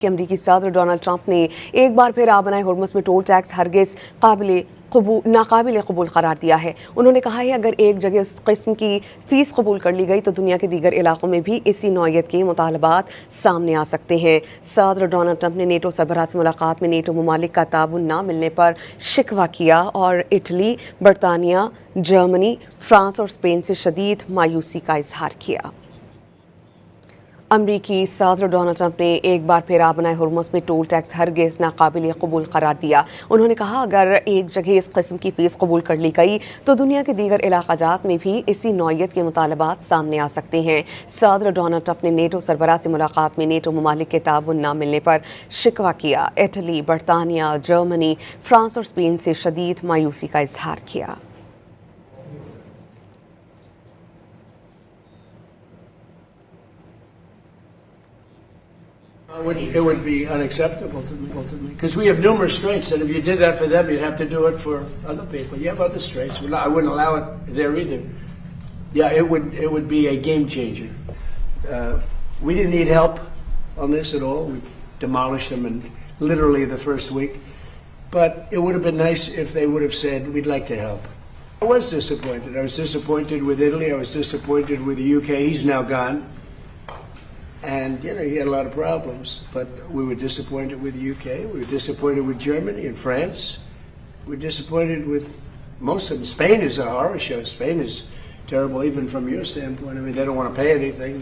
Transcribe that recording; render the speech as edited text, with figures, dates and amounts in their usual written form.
کہ امریکی صدر ڈونلڈ ٹرمپ نے ایک بار پھر آبنائے ہرمز میں ٹول ٹیکس ہرگز ناقابل قبول قرار دیا ہے۔ انہوں نے کہا ہے اگر ایک جگہ اس قسم کی فیس قبول کر لی گئی تو دنیا کے دیگر علاقوں میں بھی اسی نوعیت کے مطالبات سامنے آ سکتے ہیں۔ صدر ڈونلڈ ٹرمپ نے نیٹو سربراہ سے ملاقات میں نیٹو ممالک کا تعاون نہ ملنے پر شکوہ کیا اور اٹلی، برطانیہ، جرمنی، فرانس اور اسپین سے شدید مایوسی کا اظہار کیا۔ امریکی صدر ڈونلڈ ٹرمپ نے ایک بار پھر آبنائے ہرمز میں ٹول ٹیکس ہرگز ناقابل قبول قرار دیا۔ انہوں نے کہا اگر ایک جگہ اس قسم کی فیس قبول کر لی گئی تو دنیا کے دیگر علاقہ جات میں بھی اسی نوعیت کے مطالبات سامنے آ سکتے ہیں۔ صدر ڈونلڈ ٹرمپ نے نیٹو سربراہ سے ملاقات میں نیٹو ممالک کے تعاون نہ ملنے پر شکوہ کیا۔ اٹلی، برطانیہ، جرمنی، فرانس اور اسپین سے شدید مایوسی کا اظہار کیا۔ It would be unacceptable to me, because we have numerous straits, and if you did that for them, you'd have to do it for other people. You have other straits. I wouldn't allow it there either. Yeah, it would be a game changer. We didn't need help on this at all. We've demolished them in literally the first week. But it would have been nice if they would have said, we'd like to help. I was disappointed. I was disappointed with Italy. I was disappointed with the UK. He's now gone. And, he had a lot of problems, but we were disappointed with the UK, we were disappointed with Germany and France, we were disappointed with most of them. Spain is a horror show. Spain is terrible even from your standpoint. I mean, they don't want to pay anything.